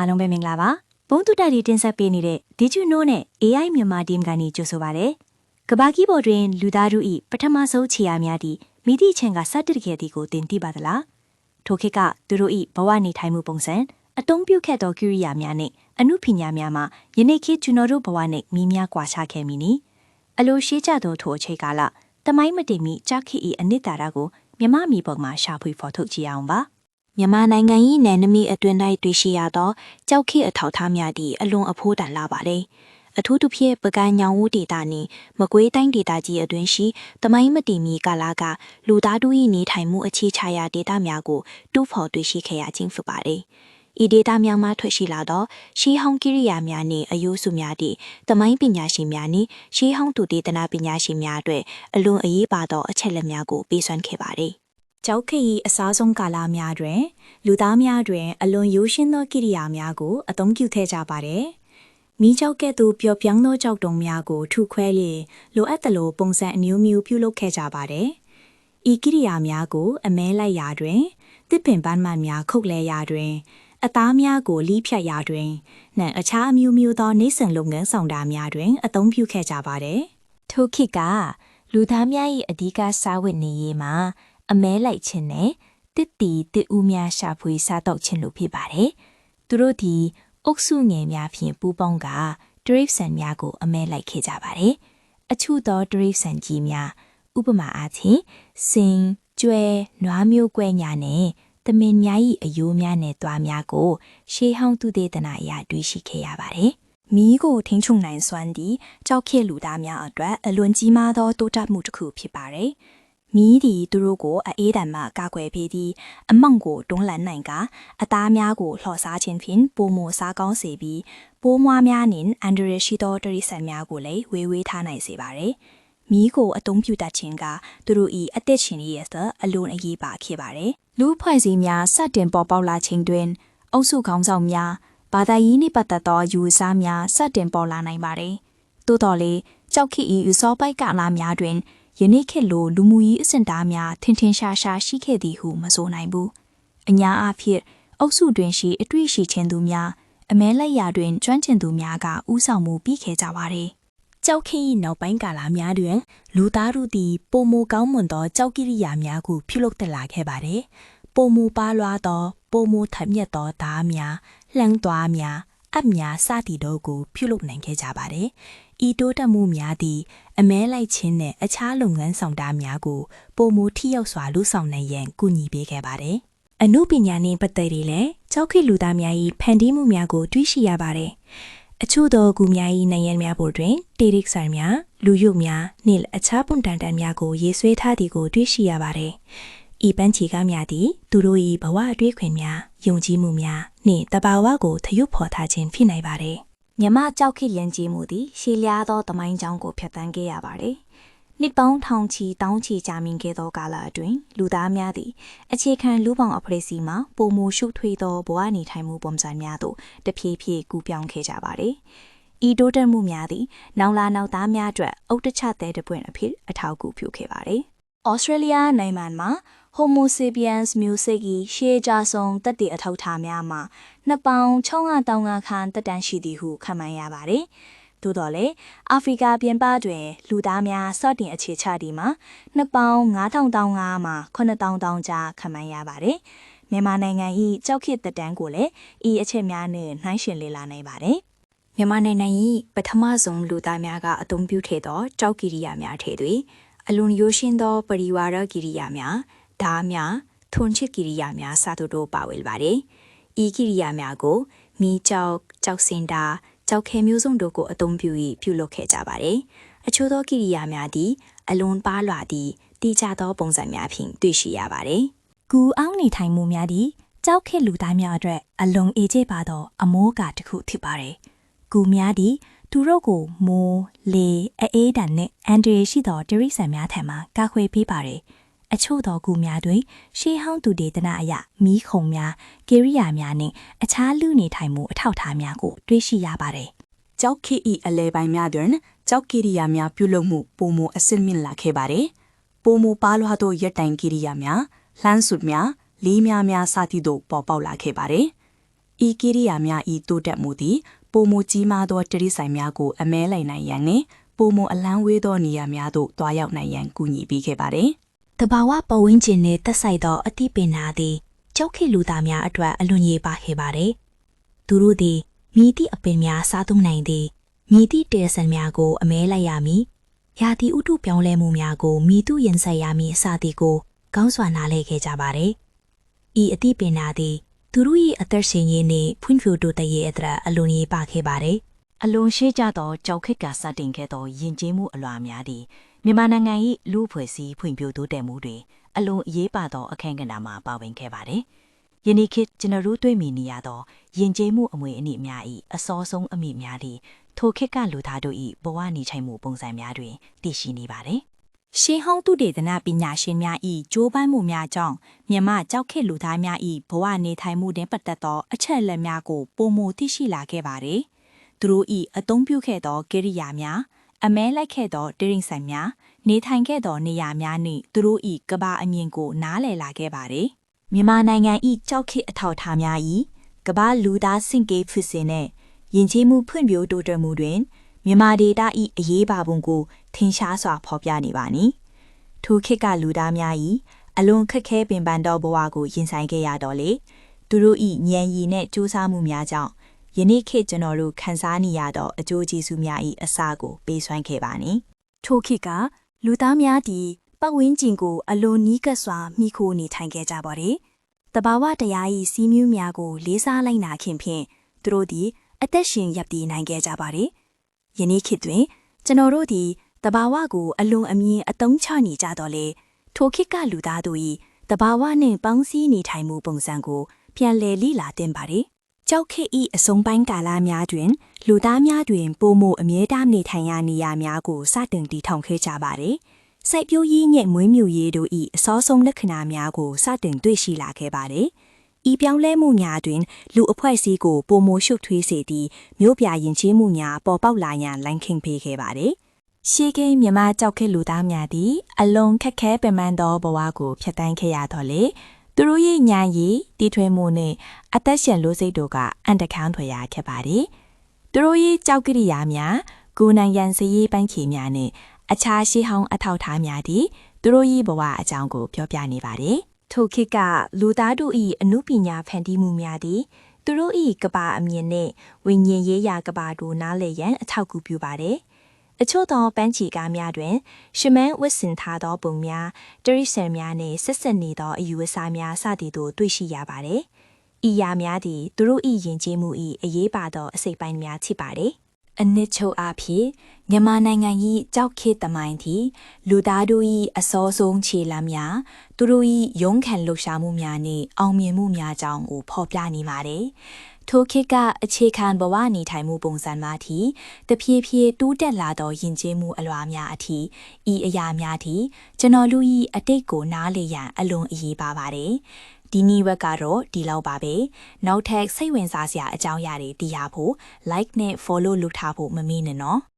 အားလုံးပဲမင်္ဂလာပါဘုံတူတာဒီတင်ဆက်ပေးနေတဲ့ Did you know နဲ့ AI မြန်မာ team ကနေကြိုဆိုပါရစေကဘာကြီးပေါ်တွင်လူသားတို့၏ပထမဆုံးခြေရာများသည့်မိသည့်ချင်းကစတင်ခဲ့သည်ကိုတင်သိပါသလားထိုခေတ်ကသူတို့၏ဘဝနေထိုင်မှုပုံစံအတုံးပြုခဲ့သောကိရိယာများနှင့်အမှုပညာများမှာယနေ့ခေတ်ကျွန်တော်တို့ဘဝနှင့်မိများကွာခြားခဲ့မည်နီအလိုရှိကြသောထိုအချိန်ကာလတမိုင်းမတင်မီကြောက်ခိ၏အနှစ်သာရကိုမြမမီပုံမှာရှာဖွေဖော်ထုတ်ကြည့်အောင်ပါမြန်မာနိုင်ငံ၏နယ်နိမိတ်အတွင်း၌တွေ့ရှိရသောကြောက်ခိအထောက်ထားများသည့်အလွန်အဖိုးတန်လာပါလေအထူးသဖြင့်ပကံညောင်ဦးဒေတာနှင့်မကွေးတိုင်းဒေတာကြီးအတွင်းရှိတမိုင်းမတင်မီကာလကလူသားတို့၏နေထိုင်မှုအခြေချရာဒေတာများကိုတူးဖော်တွေ့ရှိခဲ့ရခြင်းဖြစ်ပါလေဤဒေတာများမှထွက်ရှိလာသောရှေးဟောင်းကိရိယာများနှင့်အယိုးစုများသည့်တမိုင်းပညာရှင်များနှင့်ရှေးဟောင်းသူတေသနာပညာရှင်များအတွက်အလွန်အရေးပါသောအချက်လက်များကိုပေးစွမ်းခဲ့ပါလေကျောက်ခေတ်၏အစားဆုံးကာလများတွင်လူသားများတွင်အလွန်ရိုးရှင်းသောကိရိယာများကိုအသုံးပြုခဲ့ကြပါသည်။မိကျောက်ကဲ့သို့ပျော်ပြောင်းသောကျောက်တုံများကိုထုခွဲလျင်လိုအပ်သလိုပုံစံအမျိုးမျိုးပြုလုပ်ခဲ့ကြပါသည်။ဤကိရိယာများကိုအမဲလိုက်ရာတွင်တစ်ပင်ပန်းမှန်များခုတ်လဲရာတွင်အသားများကိုလီးဖြတ်ရာတွင်နှင့်အခြားအမျိုးမျိုးသောနေစဉ်လုပ်ငန်းဆောင်တာများတွင်အသုံးပြုခဲ့ကြပါသည်။ထိုခေတ်ကလူသားများ၏အဓိကစားဝတ်နေရေးမှာအမဲလိုက်ခြင်းနဲ့တစ်တီတစ်ဦးများရှာဖွေစားတော့ခြင်းလိုဖြစ်ပါတယ်။သူတို့ဒီအုပ်စုငယ်များဖြင့်ပူးပေါင်းကဒရိဖ်ဆန်များကိုအမဲလိုက်ခဲ့ကြပါတယ်။အချို့သောဒရိဖ်ဆန်ကြီးများဥပမာအားဖြင့်စင်ကျွဲနွားမျိုးကွဲညာနဲ့သမင်များ၏အယိုးများနဲ့သွားများကိုရှေးဟောင်းသူတေသနာအရတွေ့ရှိခဲ့ရပါတယ်။မီးကိုထိန်းချုပ်နိုင်စွမ်းသည့်ကြောက်ခေလူသားများအတွက်အလွန်ကြီးမားသောတိုးတက်မှုတစ်ခုဖြစ်ပါတယ်။မီးဒီသူတို့ကိုအေးတံမှကာကွယ်ပေးပြီးအမောင်ကိုတွန်းလှန်နိုင်ကအသားများကိုလှော်စားခြင်းဖြင့်ပိုမိုစားကောင်းစေပြီးပိုးမွားများနှင့်အန်ဒရရှိသောတရိษံများကိုလည်းဝေဝေးထားနိုင်စေပါတယ်။မီးကိုအသုံးပြုတတ်ခြင်းကသူတို့၏အသက်ရှင်ရည်အလွန်အရေးပါခဲ့ပါတယ်။လူဖွဲ့စည်းများစတင်ပေါ်ပေါက်လာခြင်းတွင်အုပ်စုခေါင်းဆောင်များဘာသာရေးနှင့်ပတ်သက်သောယူဆများစတင်ပေါ်လာနိုင်ပါတယ်။သို့တော်လည်းကြောက်ခိ၏ယူဆောပိုက်ကလာများတွင်ယနေ့ခေတ်လိုလူမှုရေးအဆင့်အတန်းများထင်ထင်ရှားရှားရှိခဲ့သည်ဟုမဆိုနိုင်ဘူး။အညာအဖြစ်အုပ်စုတွင်ရှိအတွေ့ရှိခြင်းသူများအမဲလက်ရာတွင်ကျွမ်းကျင်သူများကဥဆောင်မှုပြီးခဲ့ကြပါသည်။ကြောက်ခိ၏နောက်ပိုင်းကာလများတွင်လူသားတို့သည်ပိုမိုကောင်းမွန်သောကြောက်ကိရိယာများကိုပြုလုပ်တက်လာခဲ့ပါသည်။ပိုမိုပါလွားသောပိုမိုထက်မြက်သောဓာတ်များလှမ်းသွားများအများစသည်တို့ကိုပြုလုပ်နိုင်ခဲ့ကြပါသည်။ဤတိုးတက်မှုများသည့်အမဲလိုက်ခြင်းနဲ့အခြားလုပ်ငန်းဆောင်တာများကိုပိုမိုထိရောက်စွာလှုပ်ဆောင်နိုင်ရန်ကူညီပေးခဲ့ပါတယ်။အမှုပညာနှင့်ပတ်သက်ပြီးလည်းကြောက်ခိလူသားများ၏ဖန်တီးမှုများကိုတွေ့ရှိရပါတယ်။အချို့သောကူများ၏နိုင်ရန်များပေါ်တွင်တေရစ်ဆန်များလူရုပ်များနှင့်အခြားပွန်တန်တန်များကိုရေးဆွဲထားသည်ကိုတွေ့ရှိရပါတယ်။ဤပန်းချီကားများသည်သူတို့၏ဘဝအတွေ့အခွင့်များယုံကြည်မှုများနှင့်တဘာဝကိုသရုပ်ဖော်ထားခြင်းဖြစ်နိုင်ပါတယ်။မြမကြောက်ခိယဉ်ကျေးမှုသည်ရှေးလျားသောသမိုင်းကြောင်းကိုဖြတ်သန်းခဲ့ရပါတယ်။နှစ်ပေါင်းထောင်ချီတောင်းချီကြာမြင့်ခဲ့သောကာလအတွင်းလူသားများသည်အခြေခံလူပေါင်းအဖွဲ့အစည်းမှပုံမူရှုထွေးသောဘဝနေထိုင်မှုပုံစံများသို့တဖြည်းဖြည်းကူးပြောင်းခဲ့ကြပါတယ်။ဤတိုးတက်မှုများသည်နောက်လာနောက်သားများအတွက်အုတ်တချတဲ့တပွင့်အဖြစ်အထောက်အကူပြုခဲ့ပါတယ်။ဩစတြေးလျနိုင်ငံမှာ Homo sapiens မျိုးစိတ်၏ရှေးကြဆုံးသက်တည်အထောက်အထားများမှာနှစ်ပေါင်း635ခန်းတက်တန်းရှိသည်ဟုခန့်မှန်းရပါတယ်။သို့တော်လည်းအာဖရိကပြင်ပတွင်လူသားများစတင်အခြေချသည်မှာနှစ်ပေါင်း9005မှ9000ကြားခန့်မှန်းရပါတယ်။မြန်မာနိုင်ငံ၏ကြောက်ခေတ်တက်တန်းကိုလည်းဤအချက်များနှင့်နှိုင်းယှဉ်လေ့လာနိုင်ပါတယ်။မြန်မာနိုင်ငံ၏ပထမဆုံးလူသားများကအသုံးပြုခဲ့သောကြောက်ကိရိယာများထဲတွင်အလွန်ရိုးရှင်းသောပရိဝါရကိရိယာများဓာများထွန်ချစ်ကိရိယာများစသတို့ပါဝင်ပါတယ်။ဤကိရိယာများကိုမီးကြောက်ကြောက်စင်တာကြောက်ခဲမျိုးစုံတို့ကိုအသုံးပြု၍ပြုလုပ်ခဲ့ကြပါတယ်။အချို့သောကိရိယာများသည်အလွန်ပါလွာသည့်တိကျသောပုံစံများဖြင့်တွေ့ရှိရပါတယ်။ကူအောင်နေထိုင်မှုများသည်ကြောက်ခဲလူသားများအတွက်အလွန်အေးကျပါသောအမိုးအကာတစ်ခုဖြစ်ပါတယ်။ကူများသည်သူတို့ကိုမိုးလေအေးတံနှင့်အန်ဒရီရှိသောတရိษံများထံမှကာကွယ်ပေးပါတယ်။အချို့သောကူများတွင်ရှေးဟောင်းသူဒေသနာအရမီးခုံများကိရိယာများနှင့်အခြားလူနေထိုင်မှုအထောက်အထားများကိုတွေ့ရှိရပါတယ်။ကြောက်ခိ၏အလဲပိုင်းများတွင်ကြောက်ကိရိယာများပြုလုပ်မှုပိုမိုအဆင့်မြင့်လာခဲ့ပါတယ်။ပိုမိုပါလွှားသောရက်တိုင်ကိရိယာများလှမ်းစုများလေးများစသည့်တို့ပေါ်ပေါက်လာခဲ့ပါတယ်။ ဤကိရိယာများဤတိုးတက်မှုသည်ပိုမိုကြီးမားသောတရိဆိုင်များကိုအမဲလိုက်နိုင်ရန်နှင့်ပိုမိုအလန်းဝေးသောနေရာများသို့တွားရောက်နိုင်ရန်ကူညီပေးခဲ့ပါတယ်။ တဘာဝပတ်ဝန်းကျင်နဲ့သက်ဆိုင်သောအသိပညာသည်ကြောက်ခေလူသားများအတွက်အလွန်ရေးပါခဲ့ပါတယ်။သူတို့သည်မြည်သည့်အပင်များစားသုံးနိုင်သည်မြည်သည့်တဲဆန်များကိုအမဲလိုက်ရမည်။ရာသီဥတုပြောင်းလဲမှုများကိုမြည်သူရင်ဆိုင်ရမည်အစသည်ကိုကောင်းစွာနားလည်ခဲ့ကြပါတယ်။ဤအသိပညာသည်သူတို့၏အသက်ရှင်ရေးနှင့်ဖွံ့ဖြိုးတိုးတက်ရေးအတွက်အလွန်ရေးပါခဲ့ပါတယ်။ အလွန်ရှိကြသောကြောက်ခက်ကစတင်ခဲ့သောယဉ်ကျေးမှုအလွှာများသည်မြန်မာနိုင်ငံ၏လူ့အဖွဲ့အစည်းဖွံ့ဖြိုးတိုးတက်မှုတွင်အလွန်အရေးပါသောအခန်းကဏ္ဍမှာပါဝင်ခဲ့ပါသည်။ယနေ့ခေတ်ကျွန်တော်တို့တွေ့မြင်နေရသောယဉ်ကျေးမှုအမွေအနှစ်များ၏အစောဆုံးအမိများသည်ထိုခေတ်ကလူသားတို့၏ဘဝနေထိုင်မှုပုံစံများတွင်တည်ရှိနေပါသည်။ ရှေးဟောင်းသုတေသနပညာရှင်များ၏ကြိုးပမ်းမှုများကြောင့်မြန်မာကြောက်ခေလူသားများ၏ဘဝနေထိုင်မှုတွင်ပတ်သက်သောအချက်အလက်များကိုပိုမိုသိရှိလာခဲ့ပါသည်။သူတို့၏အသုံးပြုခဲ့သောကိရိယာများအမဲလိုက်ခဲ့သောတိရစ္ဆာန်များနေထိုင်ခဲ့သောနေရာများနှင့်သူတို့၏ကဘာအမြင်ကိုနားလည်လာခဲ့ပါသည်။မြန်မာနိုင်ငံ၏ကြောက်ခေအထောက်အထားများ၏ကဘာလူသားစင်ကေးဖြစ်စဉ်နှင့်ယဉ်ကျေးမှုဖွံ့ဖြိုးတိုးတက်မှုတွင်မြန်မာဒေသ၏အရေးပါပုံကိုထင်ရှားစွာဖော်ပြနေပါသည်။ထိုခေတ်ကလူသားများ၏အလွန်ခက်ခဲပင်ပန်းသောဘဝကိုရင်ဆိုင်ခဲ့ရတော့လေသူတို့၏ဉာဏ်ရည်နှင့်ကြိုးစားမှုများကြောင့်ယနေ့ခေတ်ကျွန်တော်တို့ခန်းစားနေရသောအကျိုးကျေးဇူးများ၏အစကိုပေးစွမ်းခဲ့ပါသည်။ထိုခေတ်ကလူသားများသည်ပတ်ဝန်းကျင်ကိုအလွန်နီးကပ်စွာမိခိုနေထိုင်ခဲ့ကြပါသည်။တဘာဝတရား၏စီးမြူးများကိုလေးစားလိုက်နာခြင်းဖြင့်သူတို့သည်အသက်ရှင်ရပ်တည်နိုင်ခဲ့ကြပါသည်။ယနေ့ခေတ်တွင်ကျွန်တော်တို့သည်တဘာဝကိုအလွန်အမြင်အသုံးချနေကြတော့လေထိုခေတ်ကလူသားတို့၏တဘာဝနှင့်ပေါင်းစည်းနေထိုင်မှုပုံစံကိုပြန်လည်လိလာတင်ပါသည်။ကြောက်ခေတ်၏အစုံပိုင်းကာလများတွင်လူသားများတွင်ပိုမိုအမြဲတမ်းနေထိုင်ရနေရများကိုစတင်တည်ထောင်ခဲ့ကြပါသည်။စိုက်ပျိုးရေးနှင့်မွေးမြူရေးတို့၏အစောဆုံးလက္ခဏာများကိုစတင်တွေ့ရှိလာခဲ့ပါသည်။ဤပြောင်းလဲမှုများတွင်လူအဖွဲ့အစည်းကိုပိုမိုရှုပ်ထွေးစေသည့်မြို့ပြယဉ်ကျေးမှုများပေါ်ပေါက်လာရန်လမ်းခင်းပေးခဲ့ပါသည်။ရှေးကိန်းမြန်မာကြောက်ခေတ်လူသားများသည်အလွန်ခက်ခဲပင်ပန်းသောဘဝကိုဖြတ်သန်းခဲ့ရတော့လေသူတို့၏ဉာဏ်ရည်တည်ထွေမှုနှင့်အသက်ရှင်လို့စိတ်တို့ကအန်တခန်းထွေရခဲ့ပါသည်။သူတို့၏ကြောက်ကိရိယာများကိုယ်နိုင်ရန်စရေးပန်းခေများနှင့်အခြားရှေးဟောင်းအထောက်အထားများသည်သူတို့၏ဘဝအကြောင်းကိုပြောပြနေပါသည်။ထိုခေတ်ကလူသားတို့၏အမှုပညာဖန်တီးမှုများသည်သူတို့၏ကဘာအမြင်နှင့်ဝိညာဉ်ရေးရာကဘာတို့နားလည်ရန်အထောက်အကူပြုပါသည်။အချို့သောပန်းချီကားများတွင်ရှမန်းဝတ်ဆင်ထားသောပုံများတရိษံများနှင့်ဆက်ဆက်နေသောအယူအဆများစသည်တို့တွေ့ရှိရပါသည်။ဤရာများသည်သူတို့၏ယဉ်ကျေးမှု၏အရေးပါသောအစိတ်ပိုင်းများဖြစ်ပါသည်။အနှစ်ချုပ်အားဖြင့်မြန်မာနိုင်ငံ၏ကြောက်ခေတ်သမိုင်းသည်လူသားတို့၏အစောဆုံးခြေလှမ်းများသူတို့၏ရုန်းကန်လှုပ်ရှားမှုများနှင့်အောင်မြင်မှုများကြောင့်ကိုဖော်ပြနေပါသည်။ထိုခေတ်ကအခြေခံဘဝနေထိုင်မှုပုံစံများသည်တဖြည်းဖြည်းတိုးတက်လာသောယဉ်ကျေးမှုအလွှာများအထိဤအရာများသည်ကျွန်တော်လူ၏အတိတ်ကိုနားလည်ရန်အလွန်အရေးပါပါတယ်။ဒီနည်းဝက်ကတော့ဒီလောက်ပါပဲ။နောက်ထပ်စိတ်ဝင်စားစရာအကြောင်းအရာတွေသိရဖို့ like နဲ့ follow လုပ်ထားဖို့မမေ့နဲ့နော်။